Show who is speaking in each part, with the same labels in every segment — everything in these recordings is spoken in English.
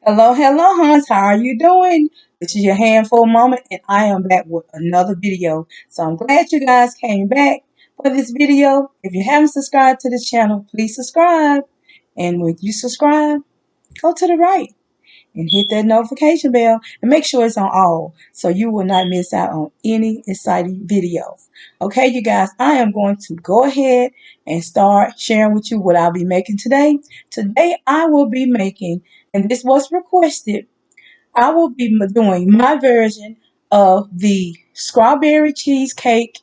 Speaker 1: Hello, hello, Hans. How are you doing? This is your handful moment, and I am back with another video. So I'm glad you guys came back for this video. If you haven't subscribed to this channel, please subscribe. And when you subscribe, go to the right and hit that notification bell and make sure it's on all so you will not miss out on any exciting videos. Okay, you guys, I am going to go ahead and start sharing with you what I'll be making today. Today I will be making, and this was requested, I will be doing my version of the strawberry cheesecake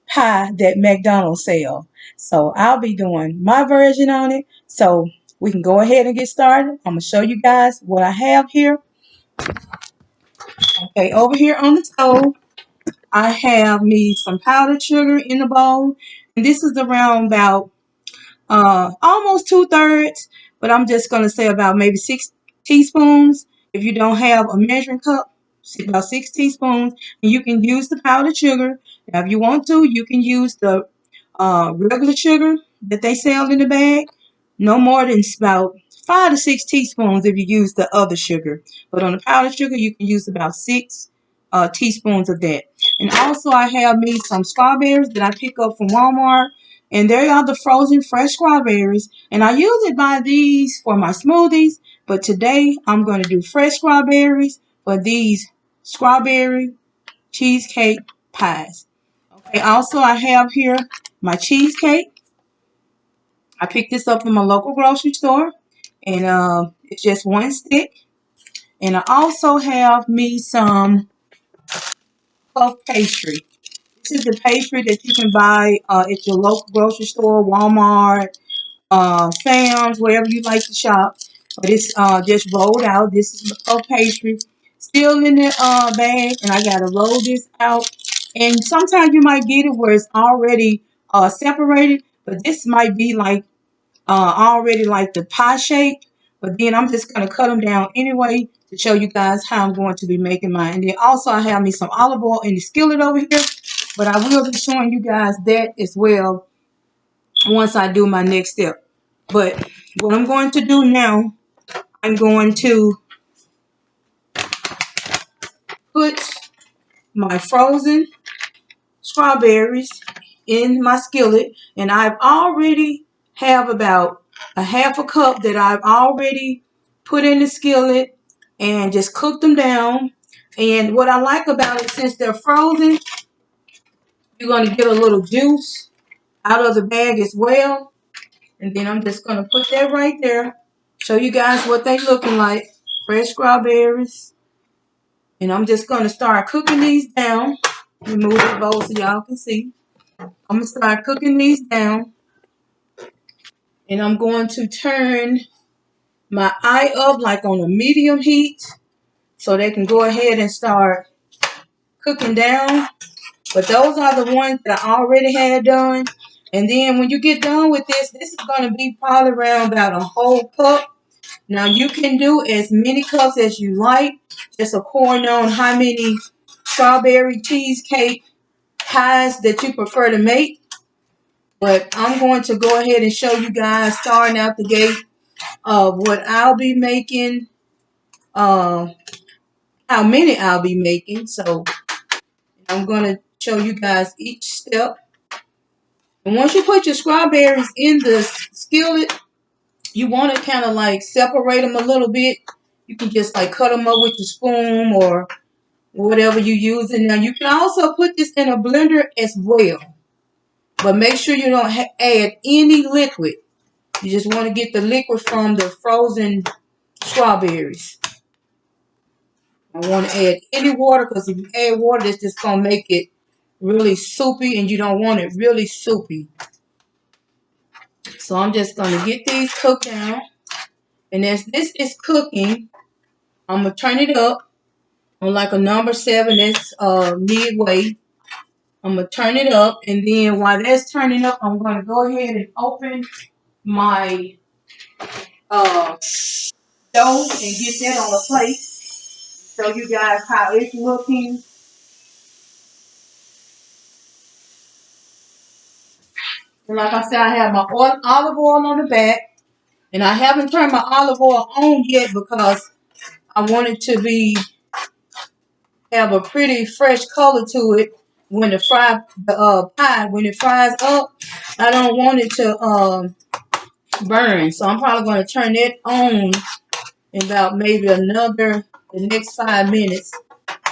Speaker 1: pie that McDonald's sell. So I'll be doing my version on it. So we can go ahead and get started. I'm going to show you guys what I have here. Okay, over here on the stove, I have me some powdered sugar in the bowl. And this is around about almost 2/3, but I'm just going to say about maybe 6 teaspoons. If you don't have a measuring cup, about 6 teaspoons. And you can use the powdered sugar. Now, if you want to, you can use the regular sugar that they sell in the bag. No more than about 5 to 6 teaspoons if you use the other sugar. But on the powdered sugar, you can use about 6 teaspoons of that. And also, I have me some strawberries that I pick up from Walmart. And they are the frozen fresh strawberries. And I usually buy these for my smoothies. But today, I'm going to do fresh strawberries for these strawberry cheesecake pies. Okay, also, I have here my cheesecake. I picked this up from a local grocery store. And it's just one stick. And I also have me some puff pastry. This is the pastry that you can buy at your local grocery store, Walmart, Sam's, wherever you like to shop. But it's just rolled out. This is the puff pastry. Still in the bag, and I gotta roll this out. And sometimes you might get it where it's already separated, but this might be like already like the pie shape. But then I'm just gonna cut them down anyway to show you guys how I'm going to be making mine. And then also I have me some olive oil in the skillet over here, but I will be showing you guys that as well once I do my next step. But what I'm going to do now, I'm going to put my frozen strawberries in my skillet, and I've already have about a half a cup that I've already put in the skillet and just cooked them down. And what I like about it, since they're frozen, you're going to get a little juice out of the bag as well. And then I'm just going to put that right there, show you guys what they looking like. Fresh strawberries. And I'm just going to start cooking these down. Remove the bowl so y'all can see. I'm going to start cooking these down. And I'm going to turn my eye up like on a medium heat so they can go ahead and start cooking down. But those are the ones that I already had done. And then when you get done with this, this is going to be probably around about a whole cup. Now you can do as many cups as you like, just according on how many strawberry cheesecake pies that you prefer to make. But I'm going to go ahead and show you guys starting out the gate of what I'll be making, uh, how many I'll be making. So I'm going to show you guys each step. And once you put your strawberries in the skillet, you want to kind of like separate them a little bit. You can just like cut them up with your spoon or whatever you use. And now you can also put this in a blender as well. But make sure you don't add any liquid. You just want to get the liquid from the frozen strawberries. I want to add any water because if you add water, that's just going to make it really soupy and you don't want it really soupy. So I'm just going to get these cooked down. And as this is cooking, I'm going to turn it up on like a number 7. That's midway. I'm going to turn it up. And then while that's turning up, I'm going to go ahead and open my dough and get that on a plate. Show you guys how it's looking. And like I said, I have my olive oil on the back. And I haven't turned my olive oil on yet because I want it to have a pretty fresh color to it when the pie, when it fries up. I don't want it to burn. So I'm probably going to turn it on in about maybe the next 5 minutes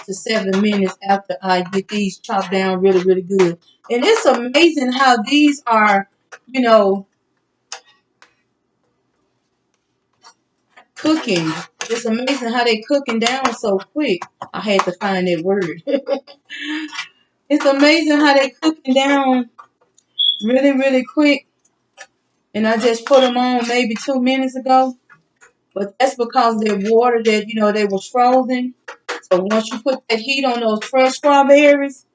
Speaker 1: to 7 minutes after I get these chopped down really, really good. And it's amazing how these are, you know, cooking. It's amazing how they cooking down so quick. I had to find that word. It's amazing how they cooking down really, really quick. And I just put them on maybe 2 minutes ago. But that's because they're water that, you know, they was frozen. So once you put that heat on those fresh strawberries,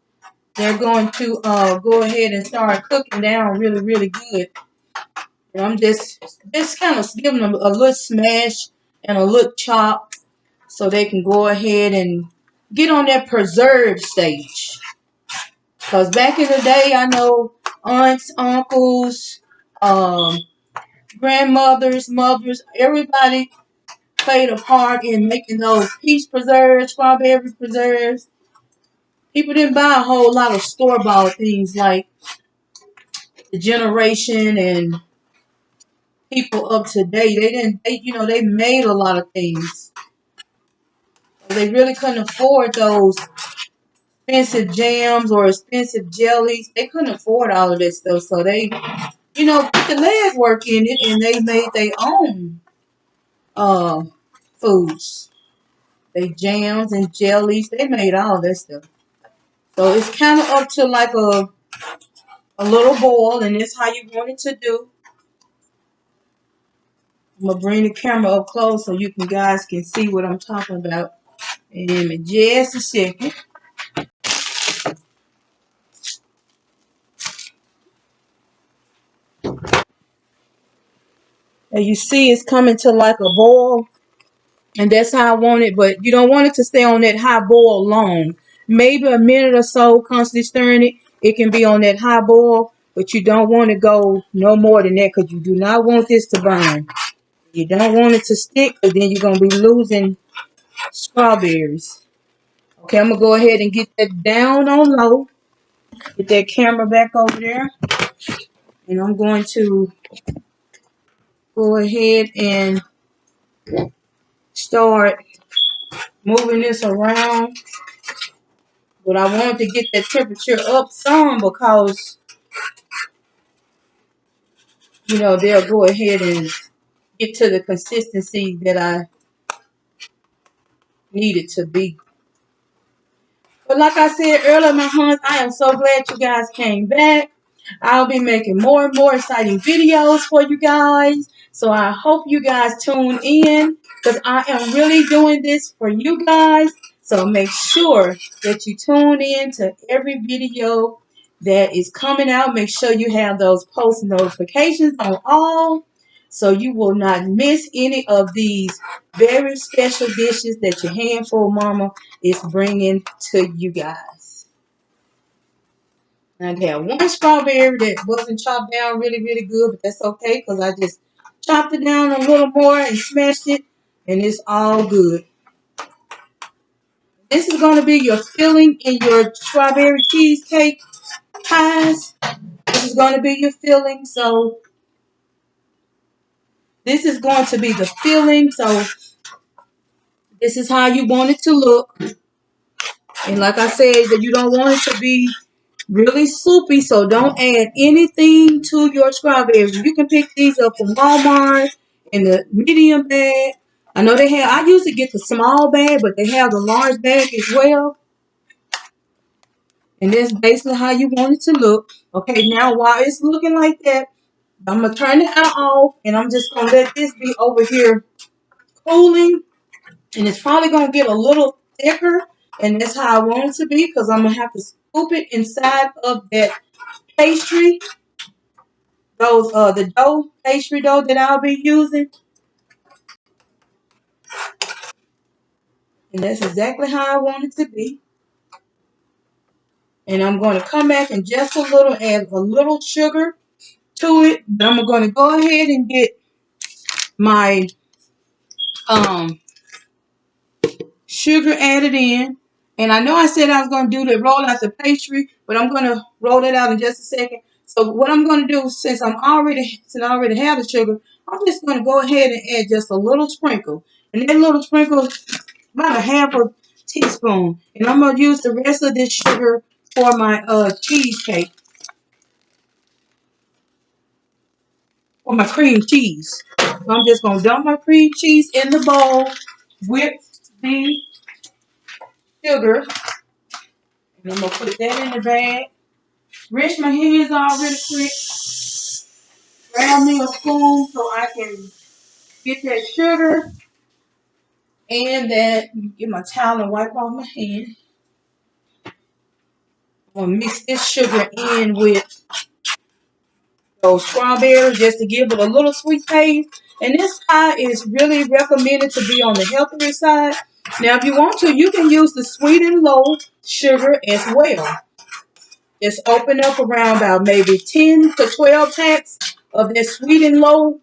Speaker 1: they're going to go ahead and start cooking down really, really good. And I'm just kind of giving them a little smash and a little chop so they can go ahead and get on that preserved stage. Because back in the day, I know aunts, uncles, grandmothers, mothers, everybody played a part in making those peach preserves, strawberry preserves. People didn't buy a whole lot of store-bought things like the generation and people of today. They made a lot of things. They really couldn't afford those expensive jams or expensive jellies. They couldn't afford all of this stuff. So they, put the legwork in it and they made their own foods. They jams and jellies. They made all that stuff. So it's kind of up to like a little boil, and that's how you want it to do. I'm going to bring the camera up close so you guys can see what I'm talking about. And just a second. And you see it's coming to like a boil. And that's how I want it. But you don't want it to stay on that high boil long. Maybe a minute or so, constantly stirring it. It can be on that high boil. But you don't want to go no more than that because you do not want this to burn. You don't want it to stick because then you're going to be losing strawberries. Okay, I'm going to go ahead and get that down on low. Get that camera back over there. And I'm going to go ahead and start moving this around. But I wanted to get that temperature up some because, they'll go ahead and get to the consistency that I need it to be. But like I said earlier, my huns, I am so glad you guys came back. I'll be making more and more exciting videos for you guys. So I hope you guys tune in because I am really doing this for you guys. So make sure that you tune in to every video that is coming out. Make sure you have those post notifications on all so you will not miss any of these very special dishes that your handful mama is bringing to you guys. I got one strawberry that wasn't chopped down really, really good, but that's okay because I just chopped it down a little more and smashed it, and it's all good. This is going to be your filling in your strawberry cheesecake pies. This is going to be your filling, so this is going to be the filling, so this is how you want it to look. And like I said, that you don't want it to be really soupy, so don't add anything to your strawberries. You can pick these up from Walmart in the medium bag. I know they have, I usually get the small bag, but they have the large bag as well. And that's basically how you want it to look. Okay, now while it's looking like that, I'm going to turn it off, and I'm just going to let this be over here cooling. And it's probably going to get a little thicker, and that's how I want it to be because I'm going to have to scoop it inside of that pastry. The pastry dough that I'll be using. And that's exactly how I want it to be. And I'm going to come back and just add a little sugar to it. But I'm going to go ahead and get my sugar added in. And I know I said I was going to do the roll out the pastry, but I'm going to roll it out in just a second. So what I'm going to do, since I already have the sugar, I'm just going to go ahead and add just a little sprinkle. And that little sprinkle, about a half a teaspoon. And I'm going to use the rest of this sugar for my cheesecake, for my cream cheese. So I'm just going to dump my cream cheese in the bowl with the sugar. And I'm going to put that in the bag. Rinse my hands off really quick. Grab me a spoon so I can get that sugar and that. Get my towel and wipe off my hand. I'm going to mix this sugar in with those strawberries just to give it a little sweet taste. And this pie is really recommended to be on the healthier side. Now, if you want to, you can use the sweet and low sugar as well. Just open up around about maybe 10 to 12 packs of that sweet and low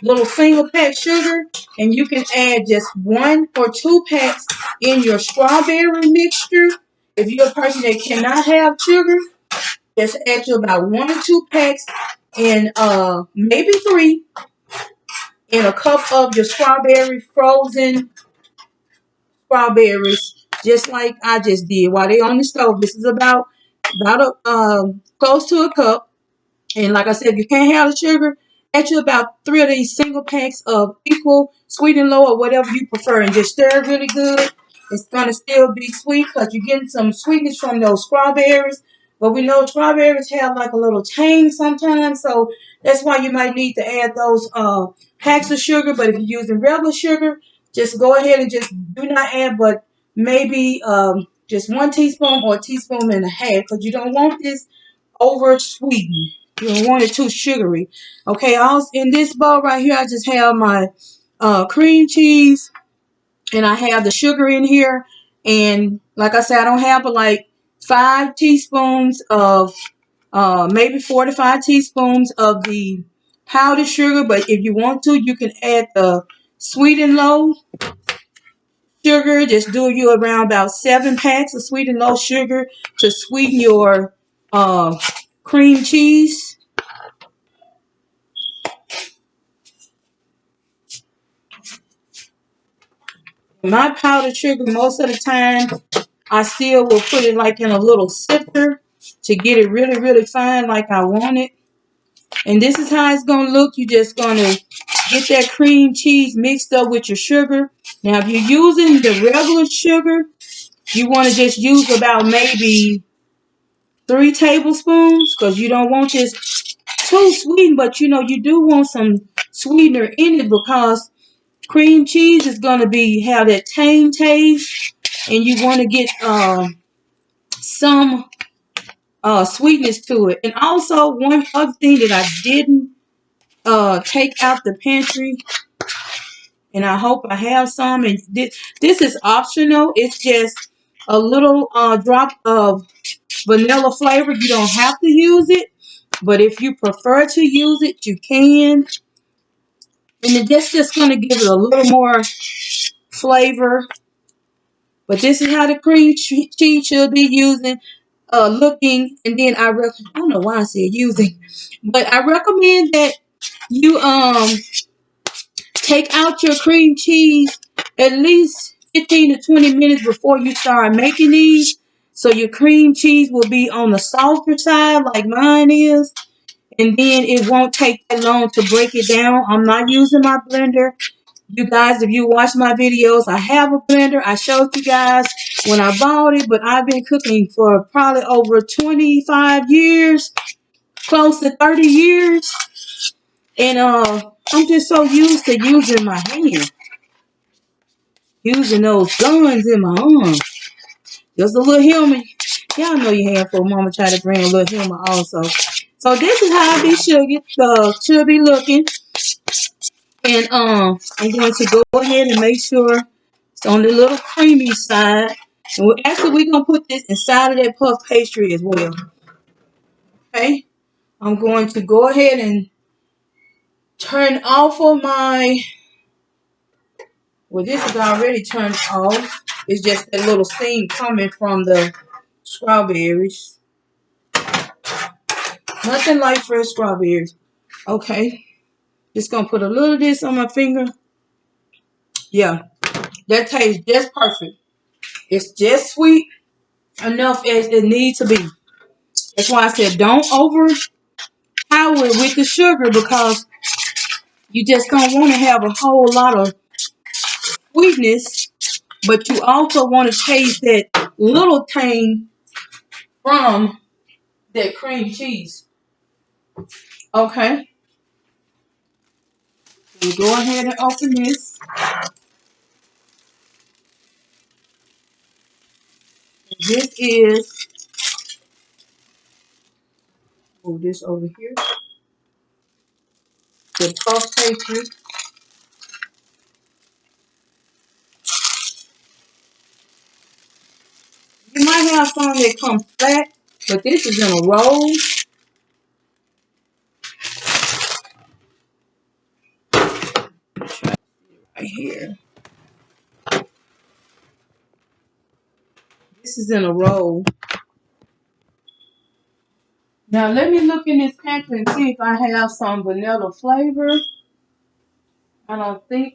Speaker 1: little single pack sugar, and you can add just 1 or 2 packs in your strawberry mixture. If you're a person that cannot have sugar, just add to about 1 or 2 packs and maybe 3 in a cup of your frozen strawberries, just like I just did while they on the stove. This is about close to a cup. And like I said, if you can't have the sugar, add you about 3 of these single packs of equal sweet and low or whatever you prefer, and just stir it really good. It's going to still be sweet because you're getting some sweetness from those strawberries. But we know strawberries have like a little tang sometimes, so that's why you might need to add those packs of sugar. But if you're using regular sugar, just go ahead and just do not add but maybe just 1 teaspoon or a teaspoon and a half, because you don't want this over sweetened. You don't want it too sugary. Okay, in this bowl right here, I just have my cream cheese, and I have the sugar in here. And like I said, I don't have but like 5 teaspoons of, maybe 4 to 5 teaspoons of the powdered sugar. But if you want to, you can add the sweet and low sugar. Just do you around about 7 packs of sweet and low sugar to sweeten your cream cheese. My powdered sugar, most of the time, I still will put it like in a little sifter to get it really, really fine like I want it. And this is how it's going to look. You're just going to get that cream cheese mixed up with your sugar. Now, if you're using the regular sugar, you want to just use about maybe 3 tablespoons, because you don't want this too sweet, but you do want some sweetener in it, because cream cheese is going to have that tang taste, and you want to get some sweetness to it. And also, one other thing that I didn't take out the pantry, and I hope I have some, and this is optional. It's just a little drop of vanilla flavor. You don't have to use it, but if you prefer to use it, you can. And that's just going to give it a little more flavor. But this is how the cream cheese should be looking. And then I don't know why I said using, but I recommend that you take out your cream cheese at least 15 to 20 minutes before you start making these. So your cream cheese will be on the softer side like mine is. And then it won't take that long to break it down. I'm not using my blender. You guys, if you watch my videos, I have a blender. I showed you guys when I bought it, but I've been cooking for probably over 25 years, close to 30 years. And I'm just so used to using my hand, using those guns in my arm. Just a little humor. Y'all know your hand for mama try to bring a little humor also. So this is how I should be looking. And I'm going to go ahead and make sure it's on the little creamy side. And we're going to put this inside of that puff pastry as well. Okay. I'm going to go ahead and turn off of my, well, this is already turned off. It's just that little steam coming from the strawberries. Nothing like fresh strawberries. Okay. Just gonna put a little of this on my finger. Yeah. That tastes just perfect. It's just sweet enough as it needs to be. That's why I said don't overpower it with the sugar, because you just don't want to have a whole lot of sweetness, but you also want to taste that little tang from that cream cheese. Okay. We'll go ahead and open this. This is, move this over here, the puff pastry. You might have some that come flat, but this is in a roll. Right here. This is in a roll. Now let me look in this pantry and see if I have some vanilla flavor. I don't think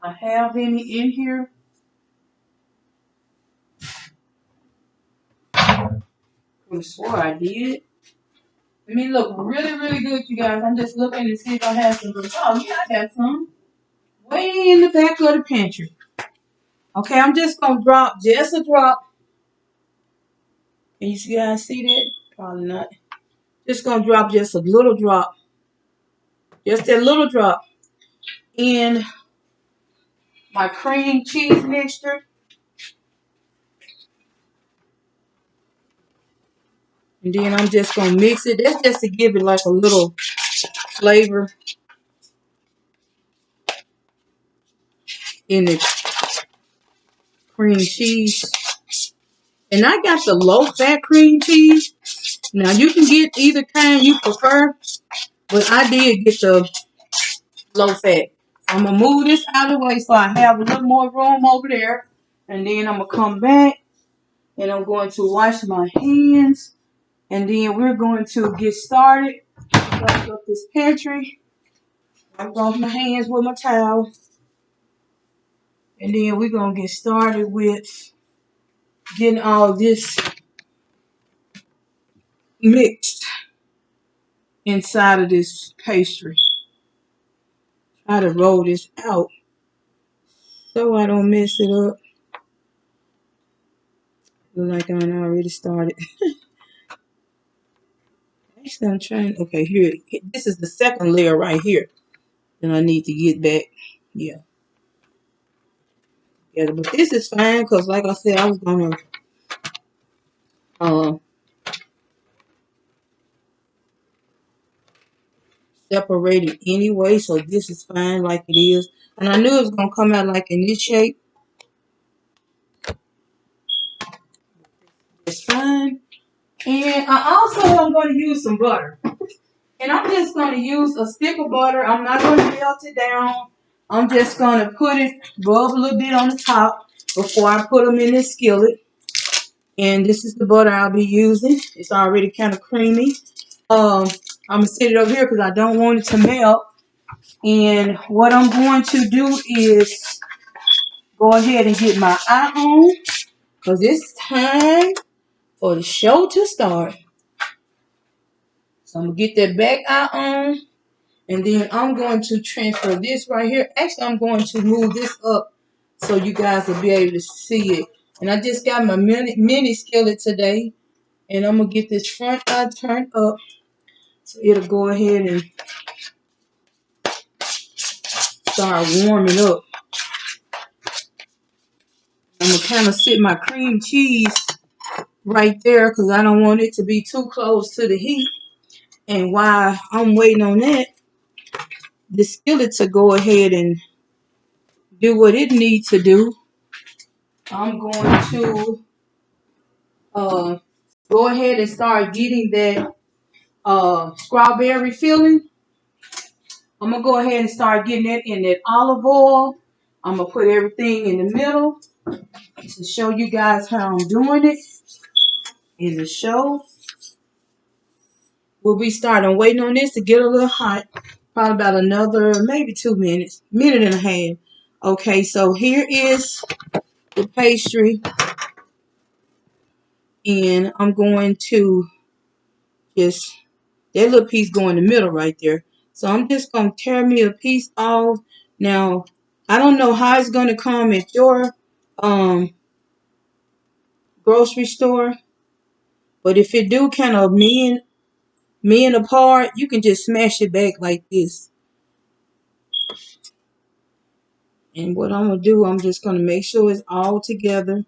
Speaker 1: I have any in here. I could have swore I did. Let me look really, really good, you guys. I'm just looking to see if I have some. Oh, yeah, I got some. Way in the back of the pantry. Okay, I'm just going to drop just a drop. Can you guys see that? Probably not. Just going to drop just a little drop. Just that little drop in my cream cheese mixture. And then I'm just going to mix it. That's just to give it like a little flavor in the cream cheese. And I got the low-fat cream cheese. Now, you can get either kind you prefer, but I did get the low-fat. I'm going to move this out of the way so I have a little more room over there. And then I'm going to come back, and I'm going to wash my hands. And then we're going to get started. Open up this pantry. I'm going to wash my hands with my towel. And then we're going to get started with getting all this mixed inside of this pastry. Try to roll this out so I don't mess it up. Look like I already started. Actually, I'm trying. Okay, here. This is the second layer right here. And I need to get back. Yeah. Yeah, but this is fine because, like I said, I was going to separate it anyway. So this is fine like it is. And I knew it was going to come out like in this shape. It's fine. And I also am going to use some butter. And I'm just going to use a stick of butter. I'm not going to melt it down. I'm just going to put it, rub a little bit on the top before I put them in this skillet. And this is the butter I'll be using. It's already kind of creamy. I'm going to set it over here because I don't want it to melt. And what I'm going to do is go ahead and get my eye on, because it's time for the show to start. So I'm going to get that back eye on. And then I'm going to transfer this right here. Actually, I'm going to move this up so you guys will be able to see it. And I just got my mini skillet today. And I'm going to get this front eye turned up. So it'll go ahead and start warming up. I'm going to kind of sit my cream cheese right there because I don't want it to be too close to the heat. And while I'm waiting on that, the skillet to go ahead and do what it needs to do, I'm going to go ahead and start getting that strawberry filling. I'm going to go ahead and start getting it in that olive oil. I'm going to put everything in the middle to show you guys how I'm doing it in the show. We'll be starting waiting on this to get a little hot. Probably about another, maybe 2 minutes, minute and a half. Okay, so here is the pastry. And I'm going to just, that little piece go in the middle right there. So I'm just going to tear me a piece off. Now, I don't know how it's going to come at your grocery store. But if it do kind of men apart, you can just smash it back like this. And what I'm going to do, I'm just going to make sure it's all together.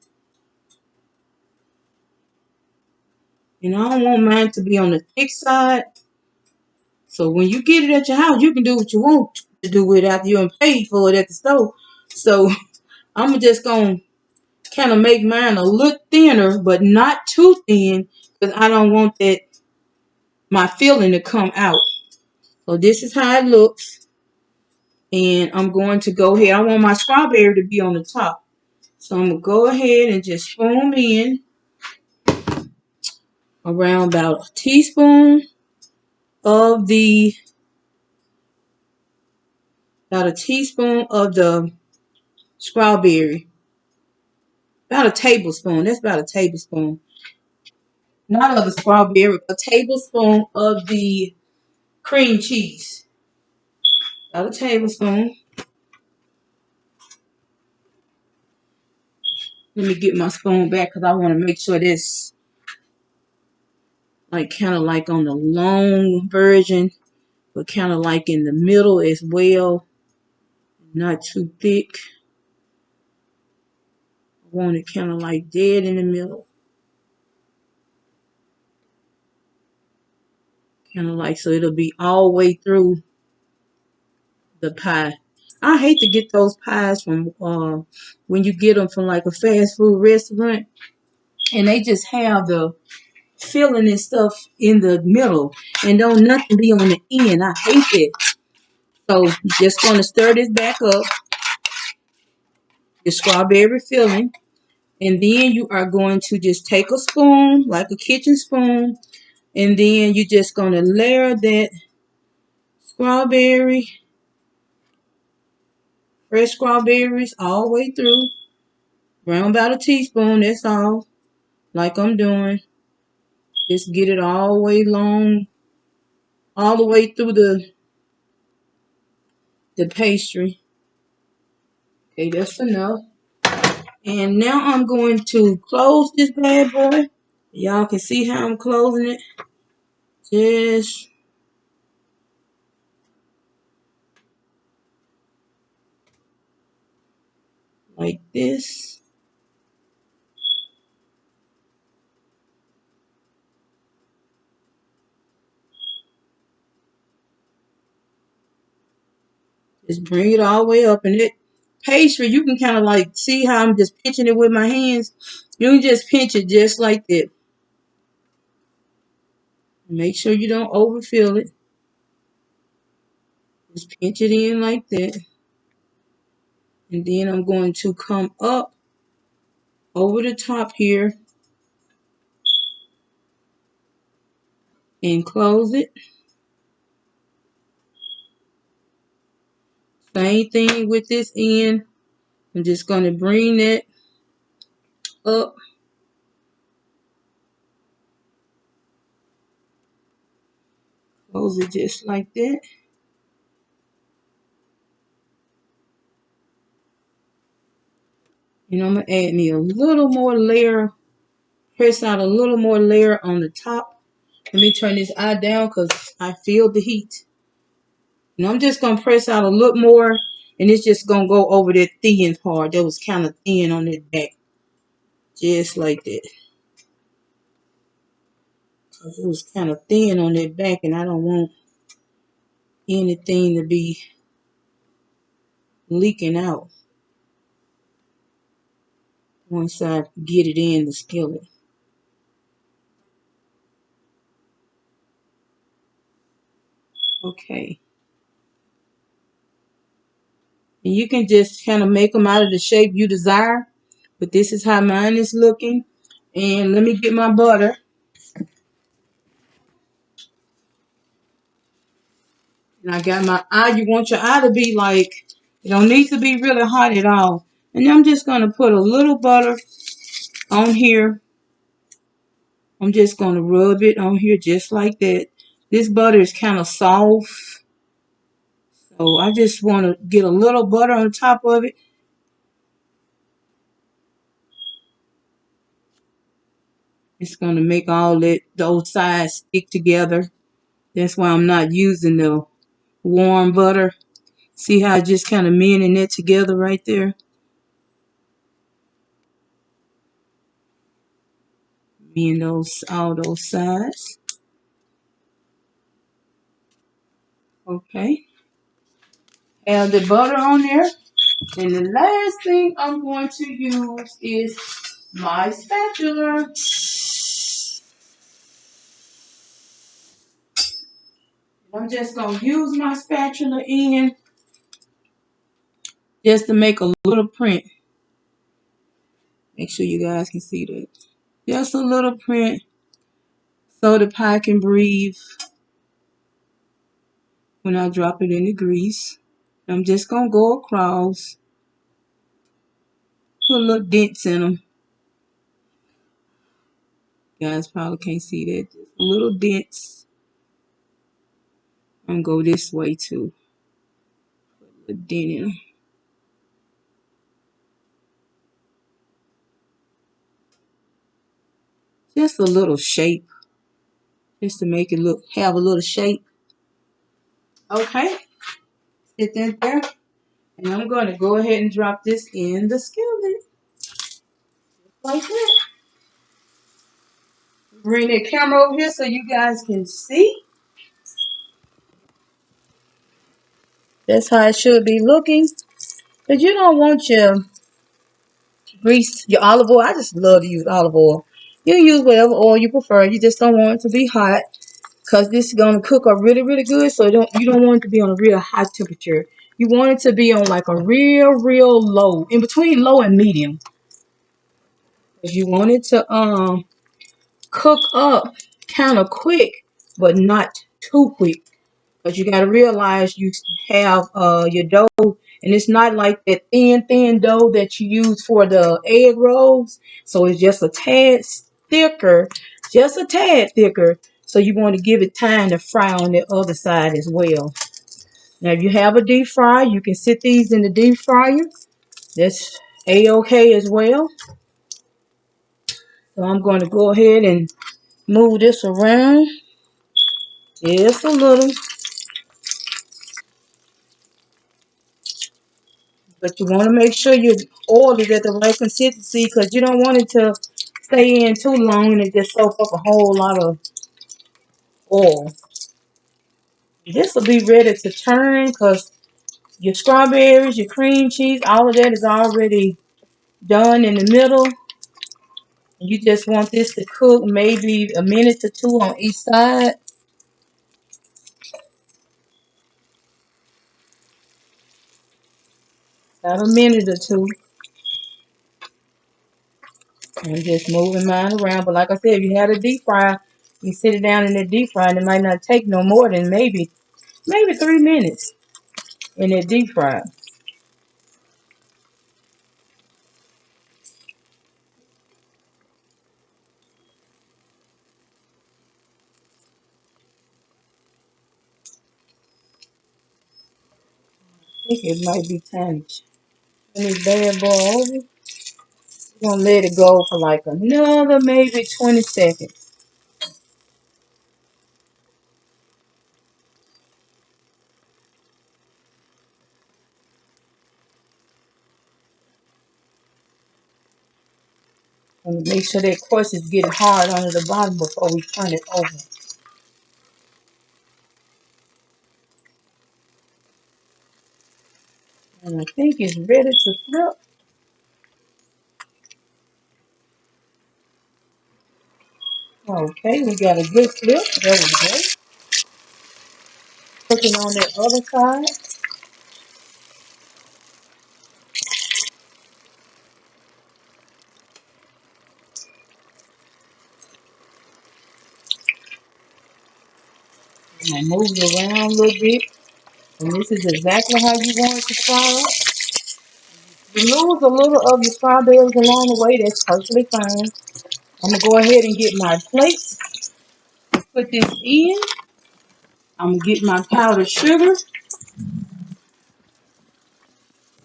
Speaker 1: And I don't want mine to be on the thick side. So when you get it at your house, you can do what you want to do with it after you paid for it at the store. So I'm just going to kind of make mine a little thinner, but not too thin, because I don't want that my filling to come out. So this is how it looks. And I'm going to go ahead. I want my strawberry to be on the top. So I'm going to go ahead and just spoon in around about a teaspoon of the strawberry. About a tablespoon. That's about a tablespoon. Not of the strawberry, a tablespoon of the cream cheese. About a tablespoon. Let me get my spoon back because I want to make sure this like kind of like on the long version, but kind of like in the middle as well. Not too thick. I want it kind of like dead in the middle. Kind of like so it'll be all the way through the pie. I hate to get those pies from when you get them from like a fast food restaurant and they just have the filling and stuff in the middle and don't nothing be on the end. I hate it. So just going to stir this back up, the strawberry filling, and then you are going to just take a spoon, like a kitchen spoon, and then you're just going to layer that strawberry, fresh strawberries all the way through, around about a teaspoon, that's all, like I'm doing. Just get it all the way long, all the way through the pastry. Okay, that's enough. And now I'm going to close this bad boy. Y'all can see how I'm closing it. Just like this. Just bring it all the way up. And it pastry, you can kind of like see how I'm just pinching it with my hands. You can just pinch it just like that. Make sure you don't overfill it. Just pinch it in like that. And then I'm going to come up over the top here and close it. Same thing with this end. I'm just going to bring that up. Close it just like that. And I'm going to add me a little more layer. Press out a little more layer on the top. Let me turn this eye down because I feel the heat. And I'm just going to press out a little more. And it's just going to go over that thin part that was kind of thin on that back. Just like that. Because it was kind of thin on that back and I don't want anything to be leaking out once I get it in the skillet. Okay. And you can just kind of make them out of the shape you desire. But this is how mine is looking. And let me get my butter. And I got my eye. You want your eye to be like, it don't need to be really hot at all. And I'm just going to put a little butter on here. I'm just going to rub it on here just like that. This butter is kind of soft. So I just want to get a little butter on top of it. It's going to make all those sides stick together. That's why I'm not using the warm butter. See how I just kind of mending it together right there? Mend all those sides. Okay. Have the butter on there. And the last thing I'm going to use is my spatula. I'm just going to use my spatula in just to make a little print. Make sure you guys can see that. Just a little print so the pie can breathe when I drop it in the grease. I'm just going to go across, put little dents in them. You guys probably can't see that. Just little dents. I'm going to go this way too. Put a dent in them. Just a little shape. Just to make it have a little shape. Okay. Sit that there. And I'm going to go ahead and drop this in the skillet. Like that. Bring that camera over here so you guys can see. That's how it should be looking. But you don't want your grease, your olive oil. I just love to use olive oil. You use whatever oil you prefer. You just don't want it to be hot. Because this is going to cook up really, really good. So you don't want it to be on a real high temperature. You want it to be on like a real, real low. In between low and medium. Because you want it to cook up kind of quick. But not too quick. But you got to realize you have your dough. And it's not like that thin dough that you use for the egg rolls. So it's just a tad thicker. Just a tad thicker. So you want to give it time to fry on the other side as well. Now if you have a deep fryer, you can sit these in the deep fryer. That's A-okay as well. So I'm going to go ahead and move this around. Just a little. But you want to make sure your oil is at the right consistency because you don't want it to stay in too long and it just soak up a whole lot of oil. This will be ready to turn because your strawberries, your cream cheese, all of that is already done in the middle. You just want this to cook maybe a minute or two on each side. About a minute or two. I'm just moving mine around. But like I said, if you had a deep fry, you sit it down in the deep fry and it might not take no more than maybe 3 minutes in that deep fry. I think it might be time to turn this bad boy over. We're going to let it go for like another maybe 20 seconds. And make sure that crust is getting hard under the bottom before we turn it over. And I think it's ready to flip. Okay, we got a good flip. There we go. Cooking on that other side. I'm gonna move it around a little bit. And this is exactly how you want it to style. You lose a little of your strawberries along the way, that's perfectly fine. I'm gonna go ahead and get my plate. Put this in. I'm gonna get my powdered sugar.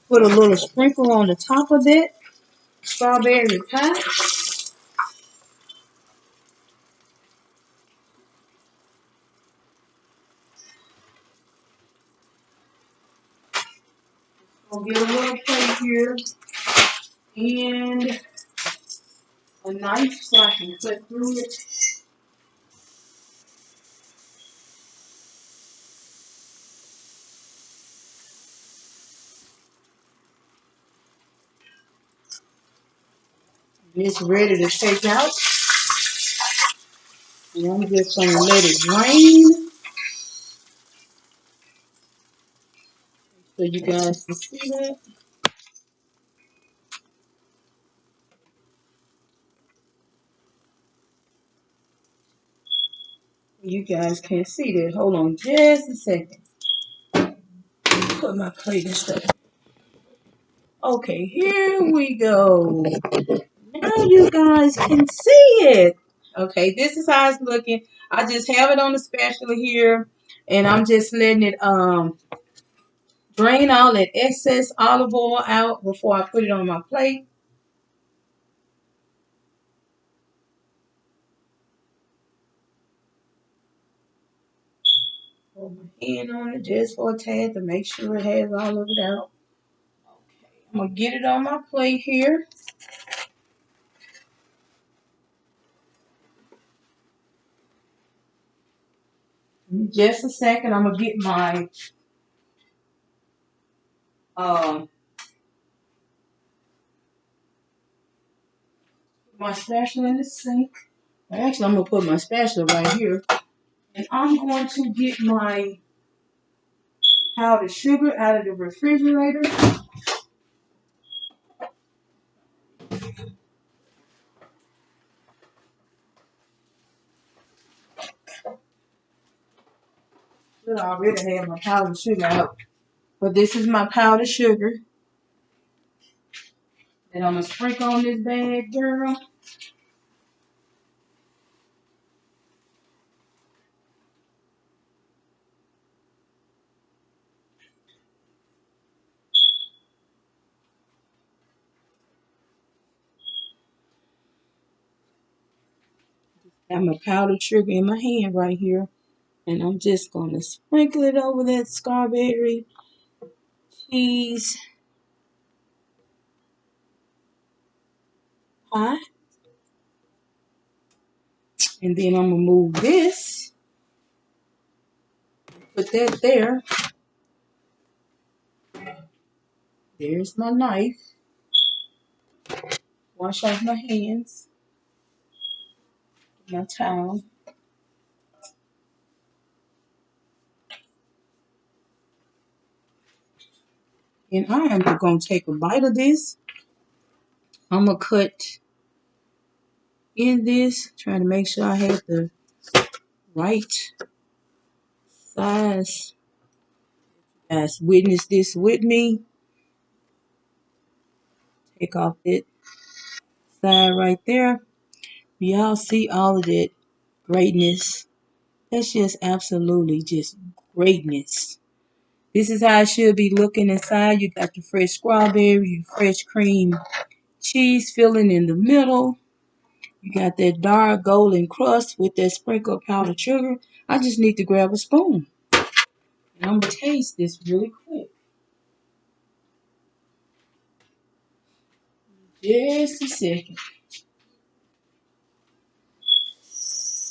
Speaker 1: Put a little sprinkle on the top of that strawberry pie. I'll get a little plate here and a knife so I can cut through it. It's ready to take out. And I'm just going to let it drain so you guys can see that. You guys can't see that. Hold on just a second. Put my plate and stuff. Okay, here we go. Now you guys can see it. Okay, this is how it's looking. I just have it on the spatula here, and I'm just letting it drain all that excess olive oil out before I put it on my plate. Put my hand on it just for a tad to make sure it has all of it out. Okay, I'm gonna get it on my plate here. In just a second, I'm gonna get my spatula in the sink. Actually, I'm gonna put my spatula right here, and I'm going to get my powdered sugar out of the refrigerator. I already have my powdered sugar out, but this is my powdered sugar that I'm gonna sprinkle on this bag, girl. I have my powdered sugar in my hand right here, and I'm just gonna sprinkle it over that strawberry cheese pie, and then I'm gonna move this, put that there. There's my knife. Wash off my hands, my towel. And I am going to take a bite of this. I'm going to cut in this, trying to make sure I have the right size. You guys witness this with me. Take off that side right there. Y'all see all of that greatness. That's just absolutely just greatness. This is how it should be looking inside. You got your fresh strawberry, your fresh cream cheese filling in the middle. You got that dark golden crust with that sprinkle of powdered sugar. I just need to grab a spoon. And I'm going to taste this really quick. Just a second.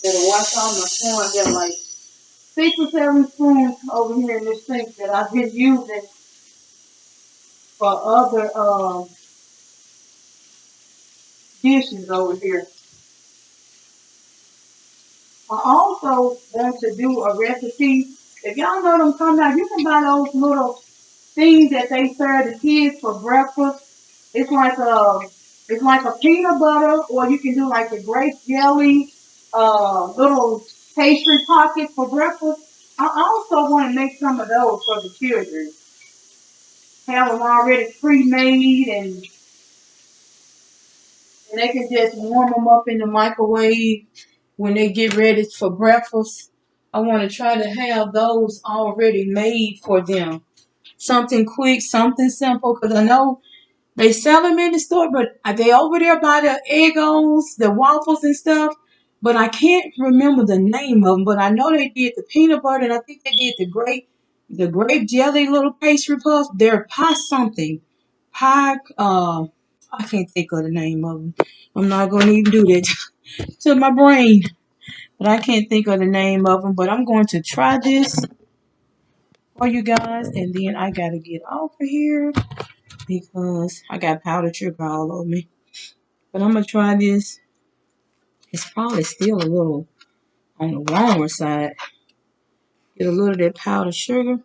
Speaker 1: Better watch all my spoons. I got like 6 or 7 spoons over here in this sink that I've been using for other dishes over here. I also want to do a recipe. If y'all know what I'm talking about, you can buy those little things that they serve the kids for breakfast. It's like a peanut butter, or you can do like a grape jelly, little pastry pocket for breakfast. I also want to make some of those for the children. Have them already pre-made and they can just warm them up in the microwave when they get ready for breakfast. I want to try to have those already made for them. Something quick, something simple, because I know they sell them in the store, but they over there by the Eggos, the waffles and stuff. But I can't remember the name of them. But I know they did the peanut butter, and I think they did the grape jelly little pastry puffs. They're pie something, pie. I can't think of the name of them. I'm not going to even do that to my brain. But I can't think of the name of them. But I'm going to try this for you guys, and then I gotta get off of here because I got powdered sugar all over me. But I'm gonna try this. It's probably still a little on the warmer side. Get a little of that powdered sugar.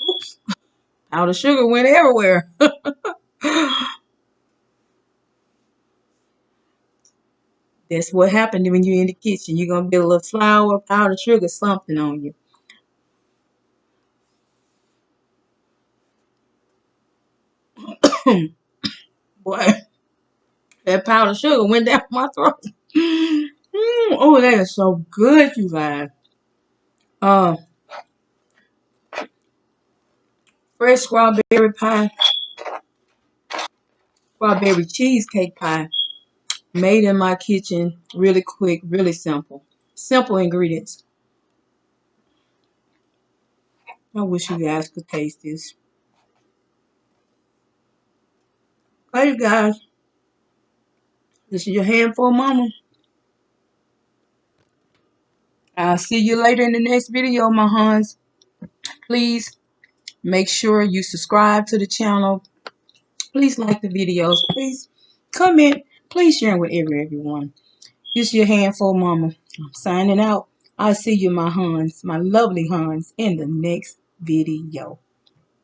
Speaker 1: Oops, powdered sugar went everywhere. That's what happened when you're in the kitchen. You're gonna get a little flour, powdered sugar, something on you. Boy, that powdered sugar went down my throat. Oh, that is so good, you guys. Uh, Fresh strawberry pie, strawberry cheesecake pie. Made in my kitchen, really quick, really simple. Simple ingredients. I wish you guys could taste this. Hey, you guys. This is your handful, mama. I'll see you later in the next video, my Hans. Please make sure you subscribe to the channel. Please like the videos. Please comment. Please share with everyone. This is your handful, mama. I'm signing out. I'll see you, my Hans, my lovely Hans, in the next video.